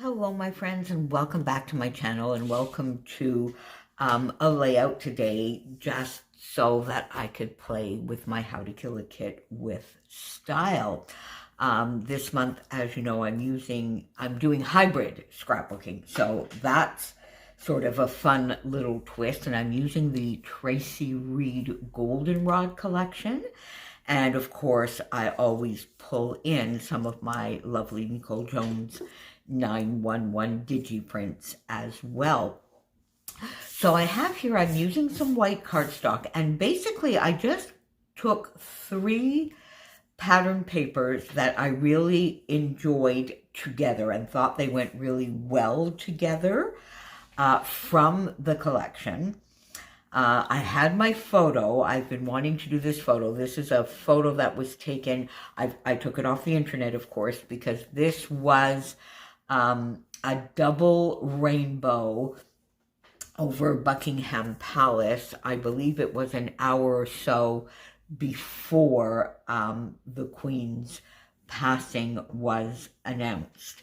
Hello, my friends, and welcome back to my channel, and welcome to a layout today just so that I could play with my How to Kill a Kit with style. This month, as you know, I'm doing hybrid scrapbooking, so that's sort of a fun little twist, and I'm using the Tracy Reed Goldenrod collection. And of course, I always pull in some of my lovely Nicole Jones 911 digiprints as well. So I have here, I'm using some white cardstock, and basically I just took 3 pattern papers that I really enjoyed together and thought they went really well together from the collection. I had my photo. I've been wanting to do this photo. This is a photo that was taken. I took it off the internet, of course, because this was a double rainbow over Buckingham Palace. I believe it was an hour or so before the Queen's passing was announced.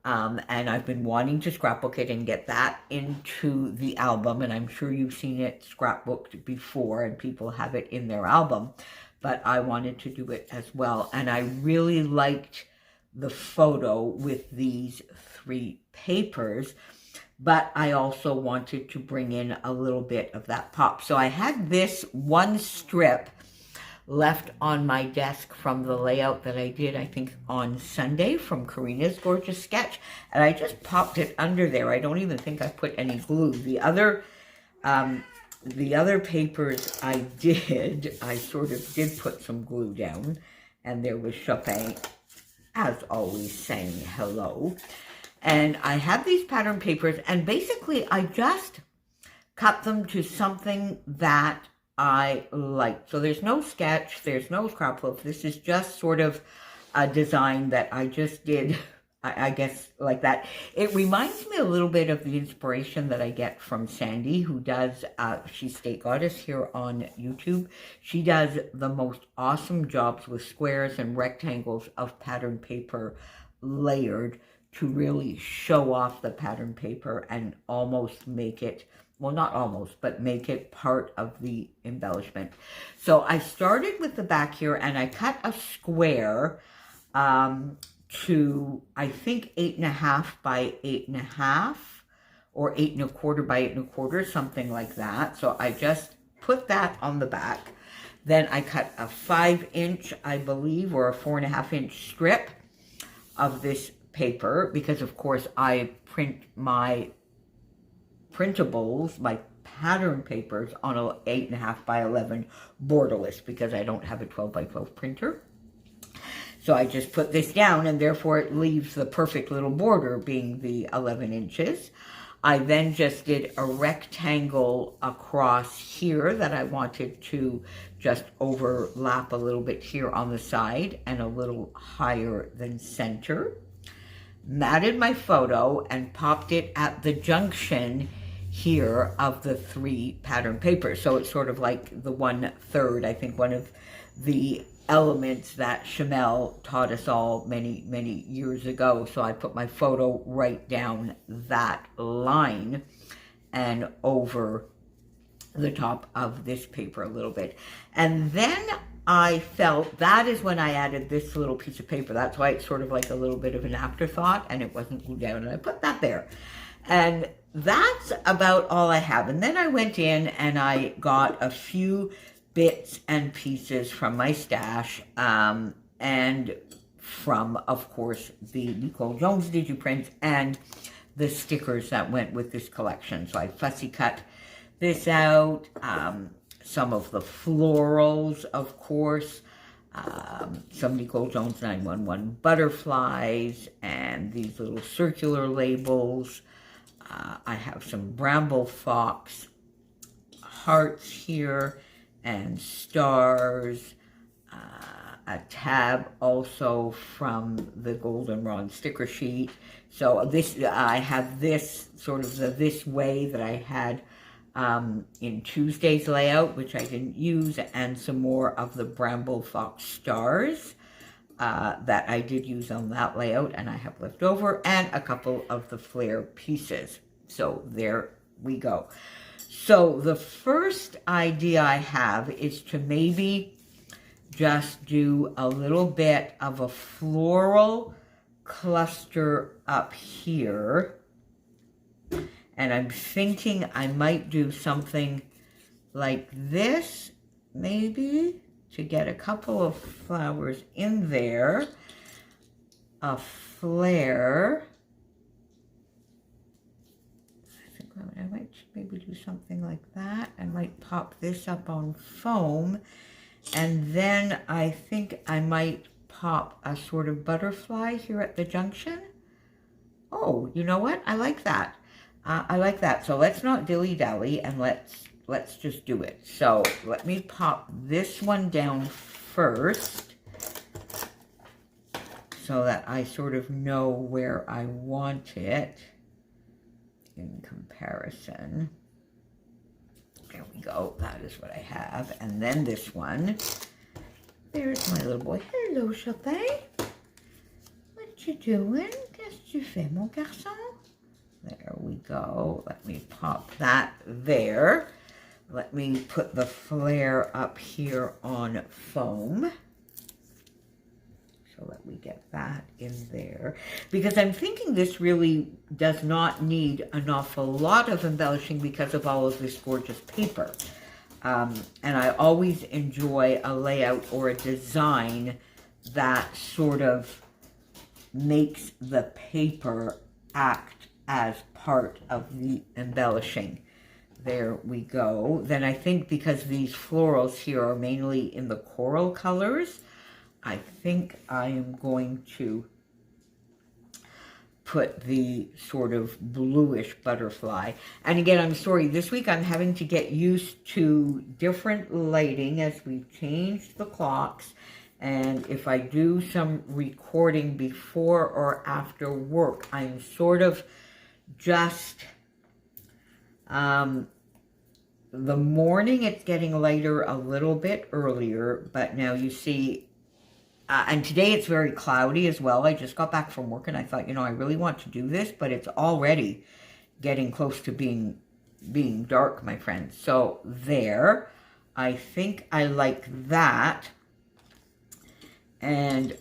And I've been wanting to scrapbook it and get that into the album, and I'm sure you've seen it scrapbooked before and people have it in their album, but I wanted to do it as well. And I really liked the photo with these 3 papers, but I also wanted to bring in a little bit of that pop. So I had this one strip left on my desk from the layout that I did, I think, on Sunday from Karina's gorgeous sketch, and I just popped it under there. I don't even think I put any glue. The other papers I sort of did put some glue down, and there was Chopin, as always, saying hello. And I have these pattern papers, and basically I just cut them to something that I like. So there's no sketch, there's no scrapbook. This is just sort of a design that I just did, I guess, like that. It reminds me a little bit of the inspiration that I get from Sandy, who does, she's State Goddess here on YouTube. She does the most awesome jobs with squares and rectangles of pattern paper layered to really show off the pattern paper and almost make it, well, not almost, but make it part of the embellishment. So I started with the back here, and I cut a square to, I think, 8.5 by 8.5, or 8.25 by 8.25, something like that. So I just put that on the back. Then I cut a 5-inch, I believe, or a 4.5-inch strip of this paper, because of course I print my printables, my pattern papers, on a 8.5 by 11 borderless, because I don't have a 12 by 12 printer. So I just put this down, and therefore it leaves the perfect little border being the 11 inches. I then just did a rectangle across here that I wanted to just overlap a little bit here on the side and a little higher than center. Matted my photo and popped it at the junction here of the 3 pattern papers. So it's sort of like the 1/3, I think, one of the elements that Chamel taught us all many, many years ago. So I put my photo right down that line and over the top of this paper a little bit. And then I felt that is when I added this little piece of paper. That's why it's sort of like a little bit of an afterthought, and it wasn't glued down, and I put that there. And that's about all I have. And then I went in and I got a few bits and pieces from my stash, and from, of course, the Nicole Jones digiprints and the stickers that went with this collection. So I fussy cut this out. Some of the florals, of course, some Nicole Jones 911 butterflies, and these little circular labels. I have some Bramble Fox hearts here and stars, a tab also from the Goldenrod sticker sheet. So this, I have this sort of this way that I had in Tuesday's layout, which I didn't use, and some more of the Bramble Fox stars. that I did use on that layout, and I have left over, and a couple of the flare pieces. So there we go. So the first idea I have is to maybe just do a little bit of a floral cluster up here. And I'm thinking I might do something like this, maybe, to get a couple of flowers in there. A flare. I think I might maybe do something like that. I might pop this up on foam. And then I think I might pop a sort of butterfly here at the junction. Oh, you know what? I like that. I like that. So let's not dilly-dally, and let's just do it. So let me pop this one down first so that I sort of know where I want it in comparison. There we go. That is what I have. And then this one. There's my little boy. Hello, Chopin. What you doing? Qu'est-ce que tu fais, mon garçon? There we go. Let me pop that there. Let me put the flare up here on foam. So let me get that in there. Because I'm thinking this really does not need an awful lot of embellishing because of all of this gorgeous paper. And I always enjoy a layout or a design that sort of makes the paper act as part of the embellishing. There we go. Then I think because these florals here are mainly in the coral colors, I think I am going to put the sort of bluish butterfly. And again, I'm sorry, this week I'm having to get used to different lighting as we changed the clocks. And if I do some recording before or after work, I'm sort of just, the morning it's getting lighter a little bit earlier, but now you see, and today it's very cloudy as well. I just got back from work and I thought, you know, I really want to do this, but it's already getting close to being dark, my friends. So there, I think I like that. And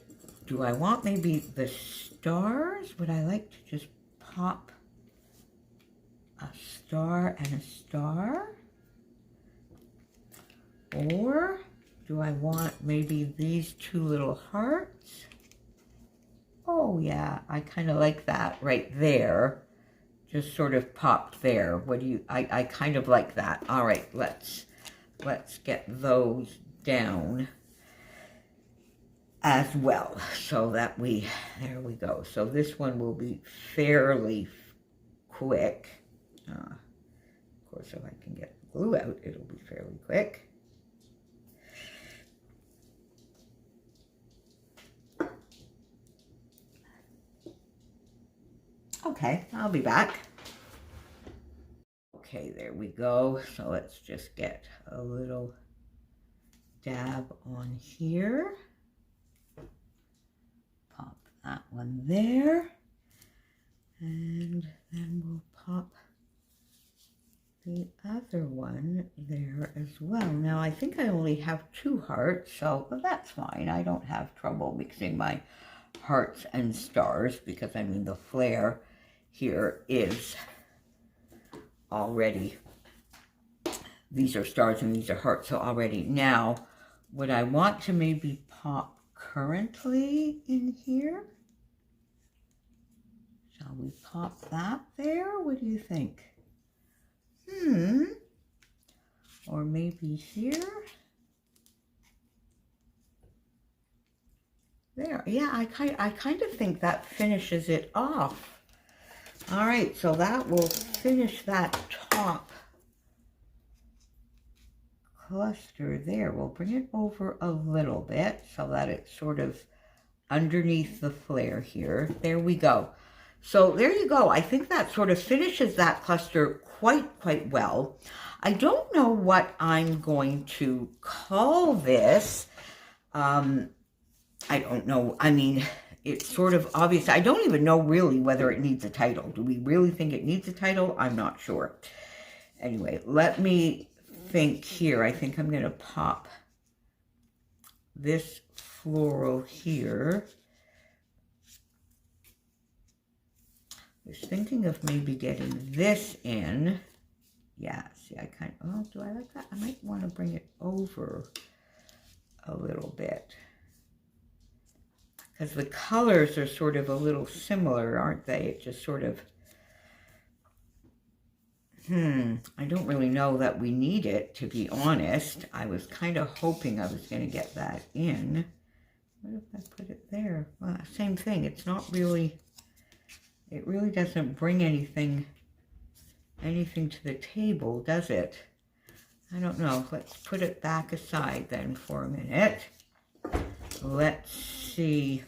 do I want maybe the stars? Would I like to just pop a star and a star? Or do I want maybe these two little hearts? Oh yeah, I kind of like that right there. Just sort of popped there. What do you, I kind of like that. All right, let's get those down as well, so that there we go. So this one will be fairly quick. Of course, if I can get the glue out, it'll be fairly quick. Okay, I'll be back. Okay, there we go. So let's just get a little dab on here. Pop that one there. And then we'll pop the other one there as well. Now, I think I only have 2 hearts, so that's fine. I don't have trouble mixing my hearts and stars because, I mean, the flare here is already, these are stars and these are hearts, so already. Now, would I want to maybe pop currently in here? Shall we pop that there? What do you think? Or maybe here? There, yeah, I kind of think that finishes it off. All right, so that will finish that top cluster there. We'll bring it over a little bit so that it's sort of underneath the flare here. There we go. So there you go. I think that sort of finishes that cluster quite well. I don't know what I'm going to call this. I don't know. I mean, it's sort of obvious. I don't even know really whether it needs a title. Do we really think it needs a title? I'm not sure. Anyway, let me think here. I think I'm going to pop this floral here. I was thinking of maybe getting this in. Yeah, see, I kind of, oh, do I like that? I might want to bring it over a little bit. Because the colors are sort of a little similar, aren't they? It just sort of, I don't really know that we need it, to be honest. I was kind of hoping I was going to get that in. What if I put it there? Well, same thing. It's not really, it really doesn't bring anything to the table, does it? I don't know. Let's put it back aside then for a minute. Let's see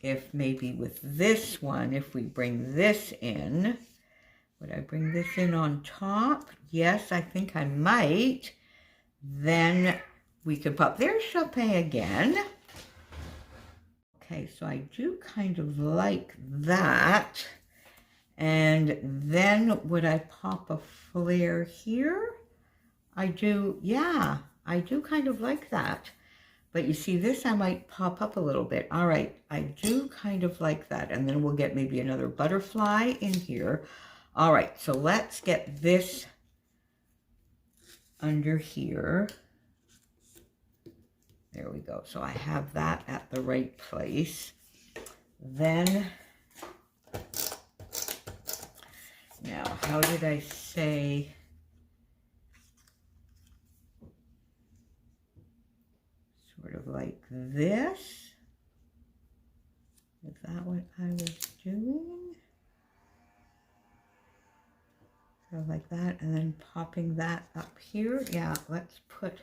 if maybe with this one, if we bring this in, would I bring this in on top? Yes, I think I might. Then we could pop, there's Chopin again. Okay, so I do kind of like that. And then would I pop a flare here? I do, yeah, I do kind of like that. But you see, this I might pop up a little bit. All right, I do kind of like that. And then we'll get maybe another butterfly in here. All right, so let's get this under here. There we go. So I have that at the right place. Then, now, how did I say? Sort of like this. Is that what I was doing? Sort of like that, and then popping that up here. Yeah, let's put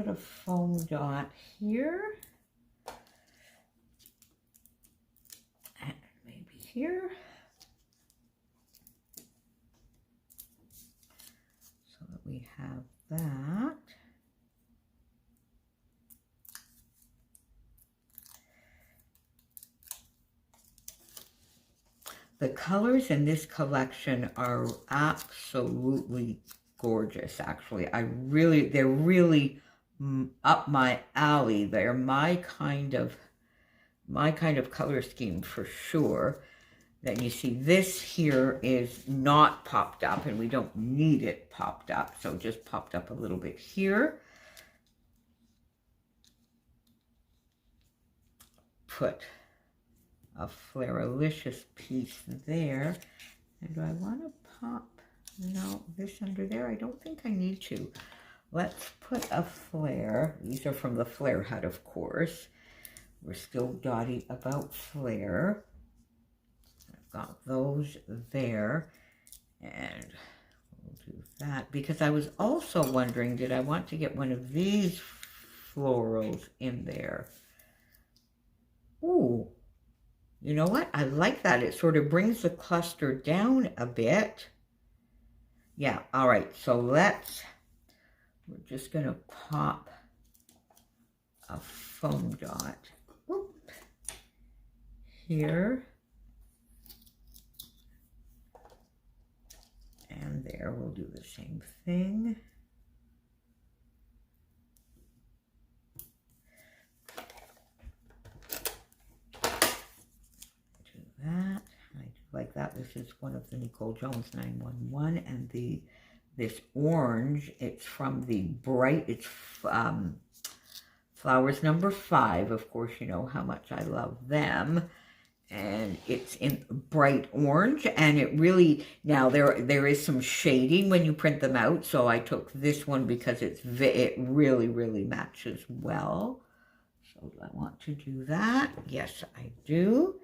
a foam dot here. And maybe here. So that we have that. The colors in this collection are absolutely gorgeous, actually. They're really up my alley. They're my kind of color scheme for sure. Then you see this here is not popped up, and we don't need it popped up, so just popped up a little bit here. Put a Flaralicious piece there. And do I want to pop, no, this under there? I don't think I need to. Let's put a flare. These are from the Flare Hut, of course. We're still dotty about flare. I've got those there. And we'll do that. Because I was also wondering, did I want to get one of these florals in there? Ooh. You know what? I like that. It sort of brings the cluster down a bit. Yeah, all right. So we're just going to pop a foam dot here. And there, we'll do the same thing. That I do like that. This is one of the Nicole Jones 911, and this orange, it's from the bright, it's Flowers number 5. Of course, you know how much I love them, and it's in bright orange, and it really, now there is some shading when you print them out, so I took this one because it really matches well. So do I want to do that? Yes, I do.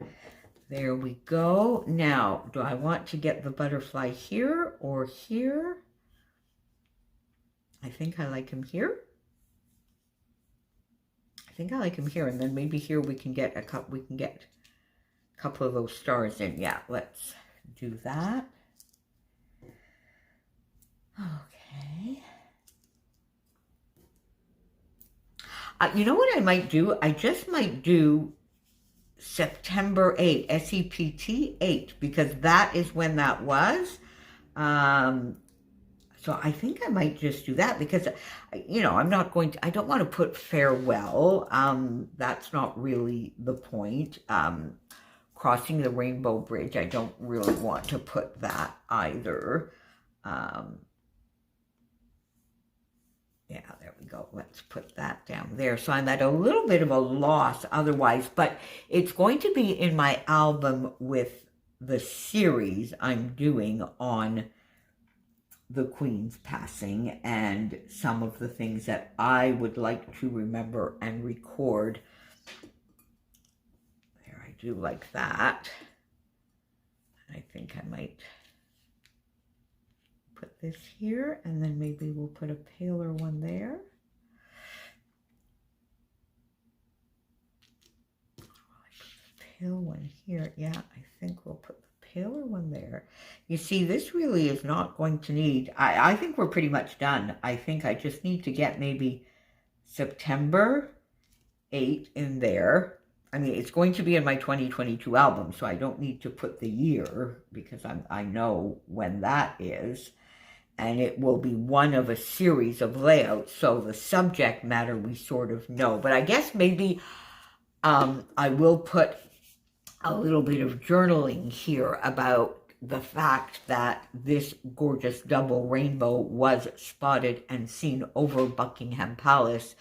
There we go. Now, do I want to get the butterfly here or here? I think I like him here. I think I like him here, and then maybe here we can get a couple of those stars in. Yeah, let's do that. Okay. You know what I might do? I just might do September 8, SEPT 8, because that is when that was. So I think I might just do that because, you know, I'm not going to, I don't want to put farewell. That's not really the point. Crossing the Rainbow Bridge, I don't really want to put that either. Yeah, there we go. Let's put that down there. So I'm at a little bit of a loss otherwise, but it's going to be in my album with the series I'm doing on the Queen's passing and some of the things that I would like to remember and record. There, I do like that. I think I might put this here, and then maybe we'll put a paler one there. Pale one here. Yeah, I think we'll put the paler one there. You see, this really is not going to need, I think we're pretty much done. I think I just need to get maybe September 8 in there. I mean, it's going to be in my 2022 album, so I don't need to put the year because I know when that is. And it will be one of a series of layouts, so the subject matter we sort of know. But I guess maybe I will put a little bit of journaling here about the fact that this gorgeous double rainbow was spotted and seen over Buckingham Palace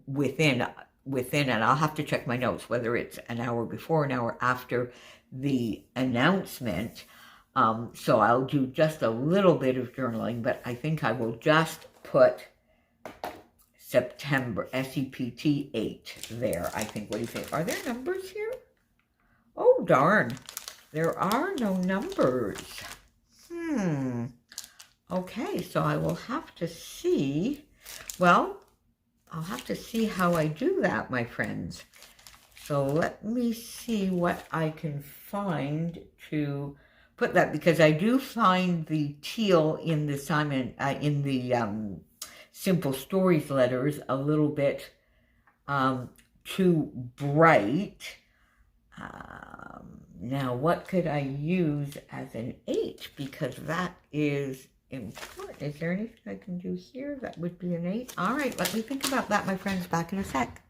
within, and I'll have to check my notes, whether it's an hour before, an hour after the announcement. So I'll do just a little bit of journaling, but I think I will just put September, SEPT 8 there, I think. What do you think? Are there numbers here? Oh, darn. There are no numbers. Okay, so I will have to see. Well, I'll have to see how I do that, my friends. So let me see what I can find to put that, because I do find the teal in the Simple Stories letters a little bit too bright. Now, what could I use as an 8? Because that is important. Is there anything I can do here that would be an 8? All right, let me think about that, my friends. Back in a sec.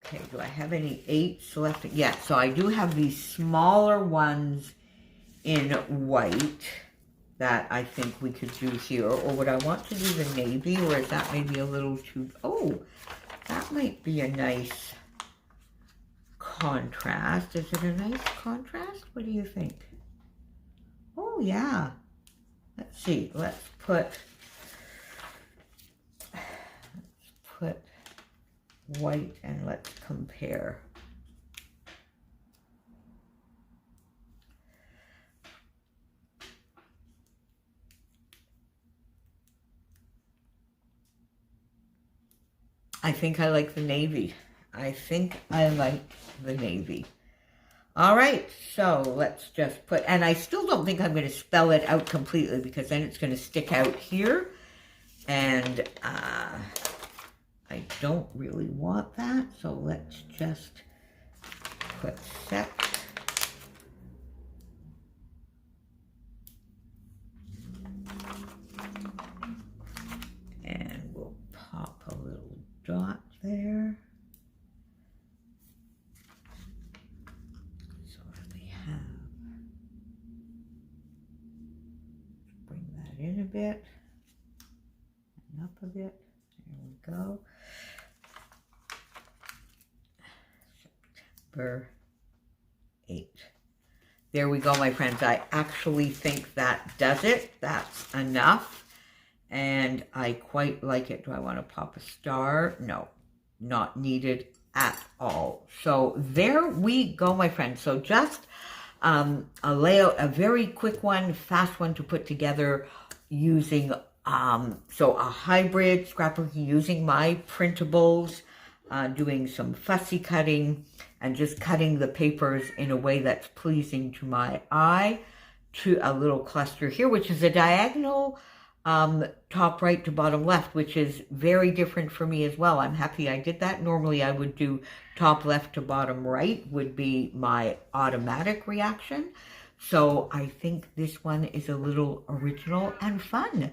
Okay, do I have any 8s left? Yeah, so I do have these smaller ones in white that I think we could do here. Or would I want to do the navy, or is that maybe a little too... Oh, that might be a nice contrast. Is it a nice contrast? What do you think? Oh, yeah. Let's see. Let's put white and let's compare. I think I like the navy. I think I like the navy. All right, so let's just put, and I still don't think I'm going to spell it out completely because then it's going to stick out here. And I don't really want that, so let's just put Sept. And we'll pop a little dot there. So that we have, bring that in a bit, and up a bit. There we go. September 8. There we go, my friends. I actually think that does it. That's enough. And I quite like it. Do I want to pop a star? No, not needed at all. So there we go, my friends. So just a layout, a very quick one, fast one to put together using, so a hybrid scrapbook using my printables, doing some fussy cutting and just cutting the papers in a way that's pleasing to my eye, to a little cluster here, which is a diagonal top right to bottom left, which is very different for me as well. I'm happy I did that. Normally I would do top left to bottom right would be my automatic reaction. So I think this one is a little original and fun.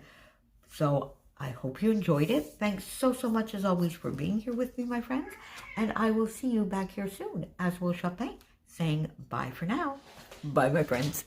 So I hope you enjoyed it. Thanks so much as always for being here with me, my friends. And I will see you back here soon, as will Chopin, saying bye for now. Bye, my friends.